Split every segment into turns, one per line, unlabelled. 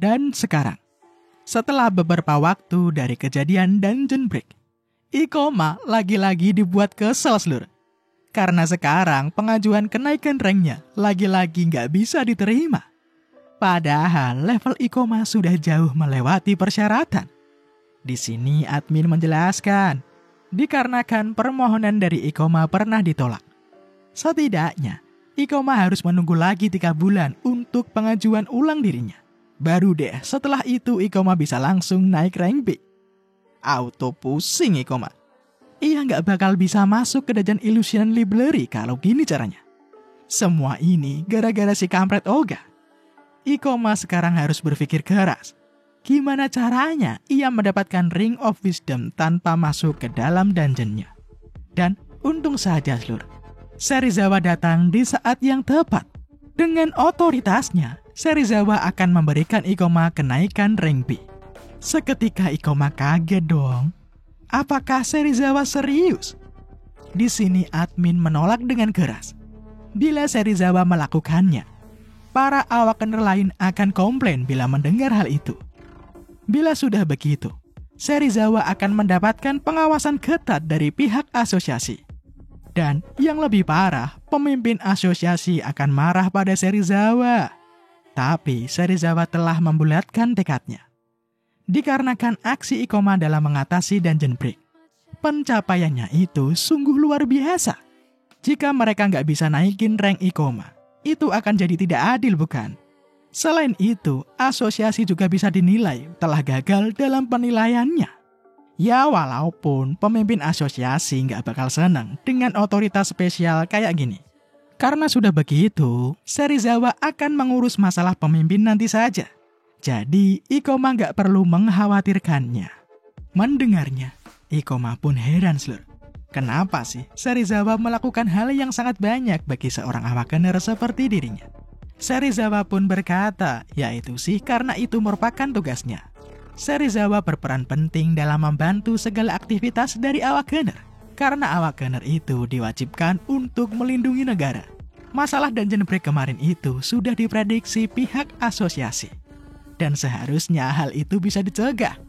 Dan sekarang, setelah beberapa waktu dari kejadian Dungeon Break, Ikoma lagi-lagi dibuat kesel seluruh. Karena sekarang pengajuan kenaikan ranknya lagi-lagi nggak bisa diterima. Padahal level Ikoma sudah jauh melewati persyaratan. Di sini admin menjelaskan, dikarenakan permohonan dari Ikoma pernah ditolak. Setidaknya, Ikoma harus menunggu lagi 3 bulan untuk pengajuan ulang dirinya. Baru deh setelah itu Ikoma bisa langsung naik rank B. Auto pusing Ikoma. Ia nggak bakal bisa masuk ke Dungeon Illusion Library kalau gini caranya. Semua ini gara-gara si kampret Oga. Ikoma sekarang harus berpikir keras. Gimana caranya ia mendapatkan Ring of Wisdom tanpa masuk ke dalam dungeonnya. Dan untung saja seluruh, Serizawa datang di saat yang tepat. Dengan otoritasnya, Serizawa akan memberikan Ikoma kenaikan rank B. Seketika Ikoma kaget dong. Apakah Serizawa serius? Di sini admin menolak dengan keras. Bila Serizawa melakukannya, para awakener lain akan komplain bila mendengar hal itu. Bila sudah begitu, Serizawa akan mendapatkan pengawasan ketat dari pihak asosiasi. Dan yang lebih parah, pemimpin asosiasi akan marah pada Serizawa. Tapi Serizawa telah membulatkan tekadnya. Dikarenakan aksi Ikoma dalam mengatasi Dungeon Break, pencapaiannya itu sungguh luar biasa. Jika mereka nggak bisa naikin rank Ikoma, itu akan jadi tidak adil bukan? Selain itu, asosiasi juga bisa dinilai telah gagal dalam penilaiannya. Ya walaupun pemimpin asosiasi nggak bakal senang dengan otoritas spesial kayak gini. Karena sudah begitu, Serizawa akan mengurus masalah pemimpin nanti saja. Jadi, Ikoma nggak perlu mengkhawatirkannya. Mendengarnya, Ikoma pun heran seluruh. Kenapa sih Serizawa melakukan hal yang sangat banyak bagi seorang awakener seperti dirinya? Serizawa pun berkata, yaitu sih karena itu merupakan tugasnya. Serizawa berperan penting dalam membantu segala aktivitas dari awakener. Karena awakener itu diwajibkan untuk melindungi negara. Masalah Dungeon Break kemarin itu sudah diprediksi pihak asosiasi. Dan seharusnya hal itu bisa dicegah.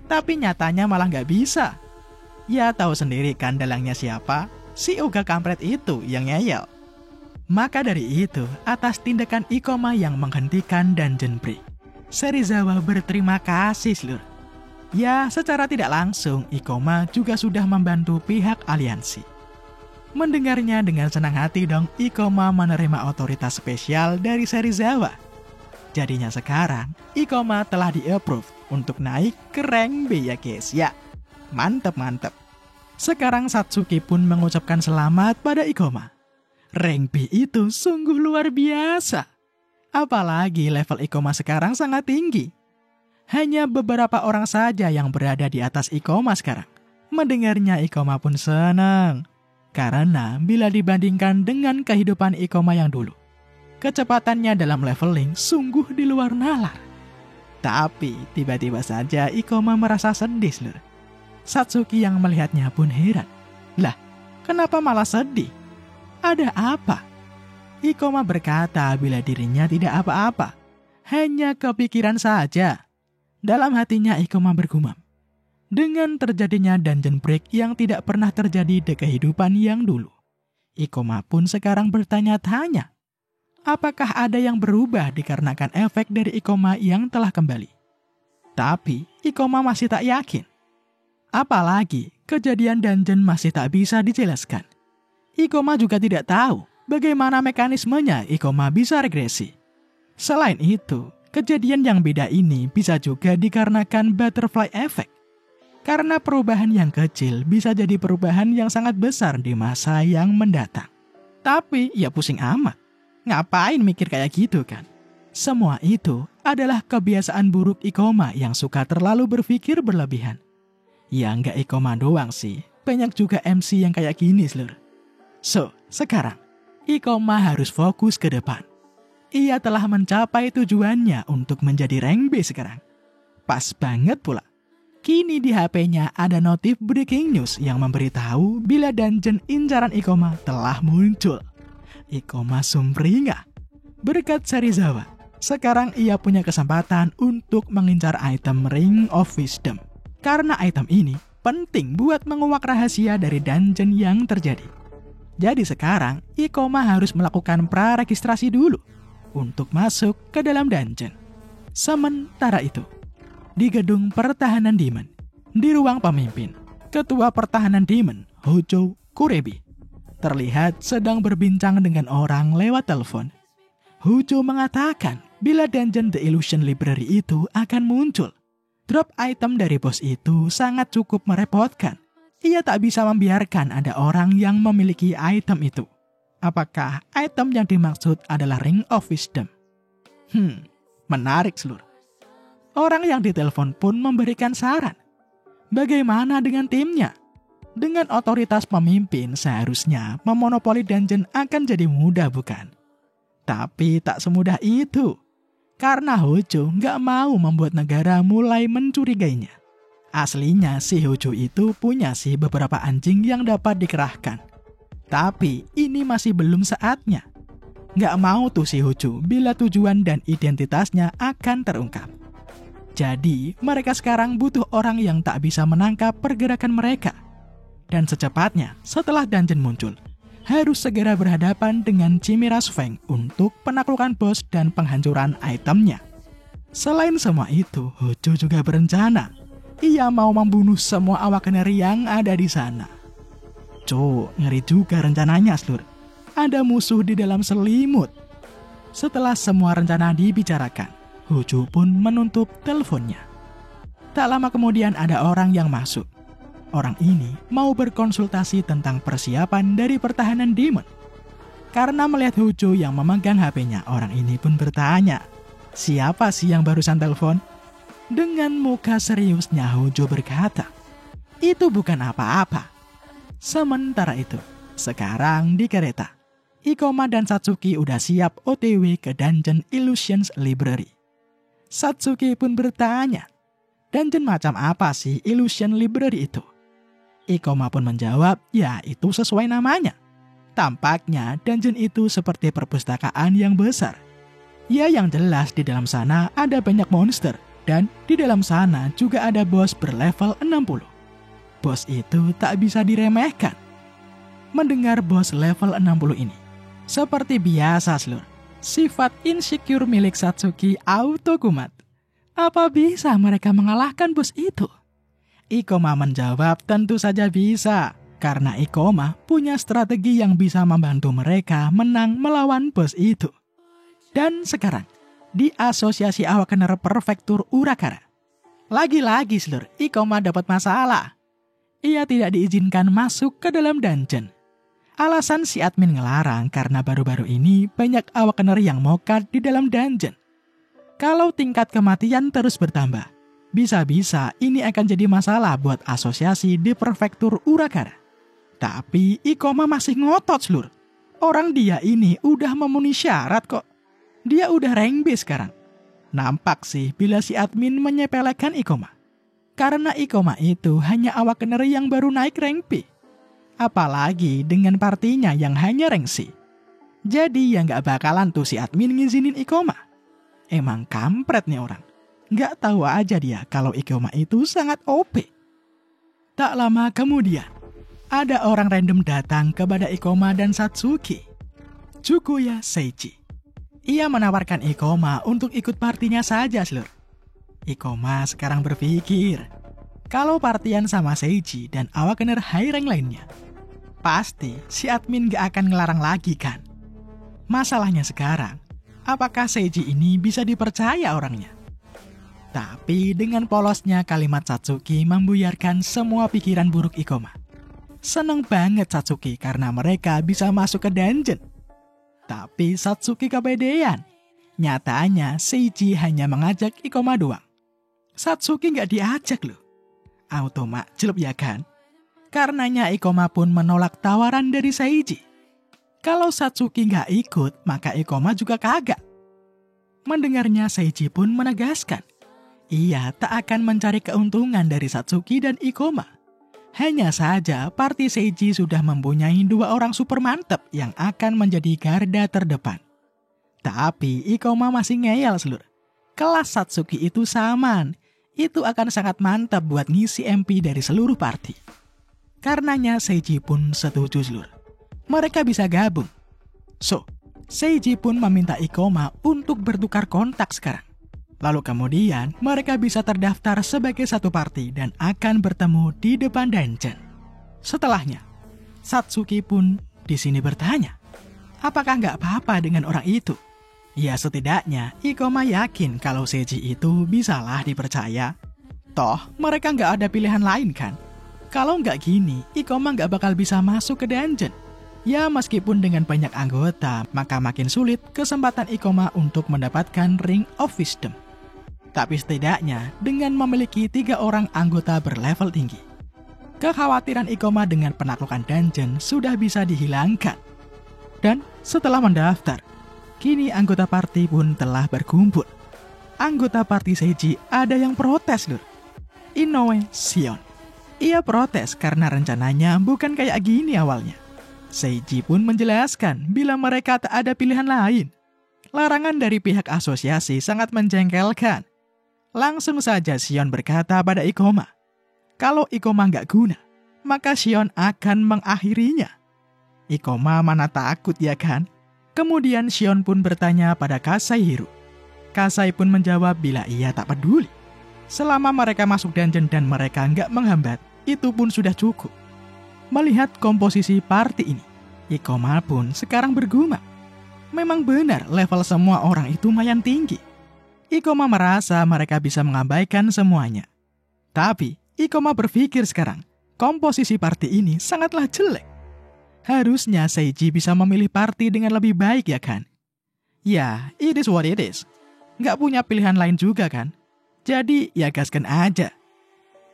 Tapi nyatanya malah nggak bisa. Ya tahu sendiri kan dalangnya siapa? Si Oga kampret itu yang ngeyel. Maka dari itu, atas tindakan Ikoma yang menghentikan Dungeon Break, Serizawa berterima kasih seluruh. Ya, secara tidak langsung, Ikoma juga sudah membantu pihak aliansi. Mendengarnya dengan senang hati dong, Ikoma menerima otoritas spesial dari Serizawa. Jadinya sekarang, Ikoma telah di-approve untuk naik ke rank B ya guys. Ya, mantep. Sekarang Satsuki pun mengucapkan selamat pada Ikoma. Rank B itu sungguh luar biasa. Apalagi level Ikoma sekarang sangat tinggi. Hanya beberapa orang saja yang berada di atas Ikoma sekarang. Mendengarnya Ikoma pun senang. Karena bila dibandingkan dengan kehidupan Ikoma yang dulu, kecepatannya dalam leveling sungguh di luar nalar. Tapi tiba-tiba saja Ikoma merasa sedih seluruh. Satsuki yang melihatnya pun heran. Lah, kenapa malah sedih? Ada apa? Ikoma berkata bila dirinya tidak apa-apa. Hanya kepikiran saja. Dalam hatinya Ikoma bergumam. Dengan terjadinya Dungeon Break yang tidak pernah terjadi di kehidupan yang dulu, Ikoma pun sekarang bertanya-tanya. Apakah ada yang berubah dikarenakan efek dari Ikoma yang telah kembali? Tapi Ikoma masih tak yakin. Apalagi kejadian dungeon masih tak bisa dijelaskan. Ikoma juga tidak tahu bagaimana mekanismenya Ikoma bisa regresi. Selain itu, kejadian yang beda ini bisa juga dikarenakan butterfly effect. Karena perubahan yang kecil bisa jadi perubahan yang sangat besar di masa yang mendatang. Tapi ya pusing amat. Ngapain mikir kayak gitu kan? Semua itu adalah kebiasaan buruk Ikoma yang suka terlalu berpikir berlebihan. Ya nggak Ikoma doang sih, banyak juga MC yang kayak gini seluruh. So, sekarang Ikoma harus fokus ke depan. Ia telah mencapai tujuannya untuk menjadi rank B sekarang. Pas banget pula. Kini di HP-nya ada notif breaking news yang memberitahu bila dungeon incaran Ikoma telah muncul. Ikoma sumringah. Berkat Serizawa, Sekarang ia punya kesempatan untuk mengincar item Ring of Wisdom. Karena item ini penting buat menguak rahasia dari dungeon yang terjadi. Jadi sekarang, Ikoma harus melakukan praregistrasi dulu untuk masuk ke dalam dungeon. Sementara itu, di gedung pertahanan Demon, di ruang pemimpin, Ketua Pertahanan Demon, Hojo Kurebi, terlihat sedang berbincang dengan orang lewat telepon. Hojo mengatakan bila dungeon The Illusion Library itu akan muncul. Drop item dari bos itu sangat cukup merepotkan. Ia tak bisa membiarkan ada orang yang memiliki item itu. Apakah item yang dimaksud adalah Ring of Wisdom? Menarik seluruh. Orang yang ditelepon pun memberikan saran. Bagaimana dengan timnya? Dengan otoritas pemimpin seharusnya memonopoli dungeon akan jadi mudah, bukan? Tapi tak semudah itu. Karena Hojo nggak mau membuat negara mulai mencurigainya. Aslinya si Hojo itu punya sih beberapa anjing yang dapat dikerahkan. Tapi ini masih belum saatnya. Nggak mau tuh si Hojo bila tujuan dan identitasnya akan terungkap. Jadi mereka sekarang butuh orang yang tak bisa menangkap pergerakan mereka. Dan secepatnya setelah dungeon muncul, harus segera berhadapan dengan Chimera Feng untuk penaklukan bos dan penghancuran itemnya. Selain semua itu, Hojo juga berencana. Ia mau membunuh semua Awakener yang ada di sana. Ngeri juga rencananya, Slur. Ada musuh di dalam selimut. Setelah semua rencana dibicarakan, Hojo pun menutup teleponnya. Tak lama kemudian ada orang yang masuk. Orang ini mau berkonsultasi tentang persiapan dari pertahanan Demon. Karena melihat Hojo yang memegang HP-nya, orang ini pun bertanya, siapa sih yang barusan telepon? Dengan muka seriusnya Hojo berkata, itu bukan apa-apa. Sementara itu, sekarang di kereta, Ikoma dan Satsuki udah siap OTW ke Dungeon Illusions Library. Satsuki pun bertanya, dungeon macam apa sih Illusion Library itu? Ikoma pun menjawab, ya itu sesuai namanya. Tampaknya dungeon itu seperti perpustakaan yang besar. Ya yang jelas di dalam sana ada banyak monster. Dan di dalam sana juga ada bos berlevel 60. Bos itu tak bisa diremehkan. Mendengar bos level 60 ini, seperti biasa seluruh, sifat insecure milik Satsuki auto kumat. Apa bisa mereka mengalahkan bos itu? Ikoma menjawab tentu saja bisa, karena Ikoma punya strategi yang bisa membantu mereka menang melawan bos itu. Dan sekarang, di Asosiasi Awakener Prefektur Urakara, lagi-lagi seluruh Ikoma dapat masalah. Ia tidak diizinkan masuk ke dalam dungeon. Alasan si admin ngelarang karena baru-baru ini banyak Awakener yang mokat di dalam dungeon. Kalau tingkat kematian terus bertambah, bisa-bisa ini akan jadi masalah buat asosiasi di Prefektur Urakara. Tapi Ikoma masih ngotot seluruh. Orang dia ini udah memenuhi syarat kok. Dia udah rank B sekarang. Nampak sih bila si admin menyepelekan Ikoma. Karena Ikoma itu hanya Awakener yang baru naik rank B. Apalagi dengan partinya yang hanya rank C. Jadi ya gak bakalan tuh si admin ngizinin Ikoma. Emang kampret nih orang. Gak tahu aja dia kalau Ikoma itu sangat OP. Tak lama kemudian, ada orang random datang kepada Ikoma dan Satsuki. Chukuya Seiji. Ia menawarkan Ikoma untuk ikut partinya saja, Slur. Ikoma sekarang berpikir, kalau partian sama Seiji dan Awakener high rank lainnya, pasti si admin gak akan ngelarang lagi kan? Masalahnya sekarang, apakah Seiji ini bisa dipercaya orangnya? Tapi dengan polosnya kalimat Satsuki membuyarkan semua pikiran buruk Ikoma. Seneng banget Satsuki karena mereka bisa masuk ke dungeon. Tapi Satsuki kepedean. Nyatanya Seiji hanya mengajak Ikoma doang. Satsuki gak diajak loh. Auto makjlub ya kan? Karenanya Ikoma pun menolak tawaran dari Seiji. Kalau Satsuki gak ikut, maka Ikoma juga kagak. Mendengarnya Seiji pun menegaskan, ia tak akan mencari keuntungan dari Satsuki dan Ikoma. Hanya saja party Seiji sudah mempunyai 2 orang super mantap yang akan menjadi garda terdepan. Tapi Ikoma masih ngeyel Slur. Kelas Satsuki itu saman. Itu akan sangat mantap buat ngisi MP dari seluruh party. Karenanya Seiji pun setuju Slur. Mereka bisa gabung. So, Seiji pun meminta Ikoma untuk bertukar kontak sekarang. Lalu kemudian mereka bisa terdaftar sebagai satu party dan akan bertemu di depan dungeon. Setelahnya, Satsuki pun di sini bertanya, apakah nggak apa-apa dengan orang itu? Ya setidaknya Ikoma yakin kalau Seiji itu bisalah dipercaya. Toh mereka nggak ada pilihan lain kan? Kalau nggak gini, Ikoma nggak bakal bisa masuk ke dungeon. Ya meskipun dengan banyak anggota, maka makin sulit kesempatan Ikoma untuk mendapatkan Ring of Wisdom. Tapi setidaknya dengan memiliki 3 orang anggota berlevel tinggi, kekhawatiran Ikoma dengan penaklukan dungeon sudah bisa dihilangkan. Dan setelah mendaftar, kini anggota party pun telah berkumpul. Anggota party Seiji ada yang protes Lur. Inoue Shion. Ia protes karena rencananya bukan kayak gini awalnya. Seiji pun menjelaskan bila mereka tak ada pilihan lain. Larangan dari pihak asosiasi sangat menjengkelkan. Langsung saja Shion berkata pada Ikoma, kalau Ikoma nggak guna, maka Shion akan mengakhirinya. Ikoma mana takut ya kan? Kemudian Shion pun bertanya pada Kasai Hiru. Kasai pun menjawab bila ia tak peduli. Selama mereka masuk dungeon dan mereka nggak menghambat, itu pun sudah cukup. Melihat komposisi party ini, Ikoma pun sekarang bergumam. Memang benar level semua orang itu lumayan tinggi. Ikoma merasa mereka bisa mengabaikan semuanya. Tapi Ikoma berpikir sekarang, komposisi party ini sangatlah jelek. Harusnya Seiji bisa memilih party dengan lebih baik ya kan? Ya, it is what it is. Nggak punya pilihan lain juga kan? Jadi ya gaskan aja.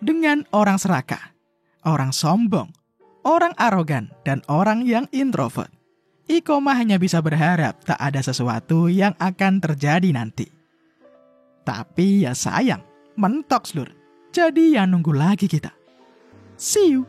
Dengan orang serakah, orang sombong, orang arogan, dan orang yang introvert, Ikoma hanya bisa berharap tak ada sesuatu yang akan terjadi nanti. Tapi ya sayang, mentok Slur. Jadi ya nunggu lagi kita. See you!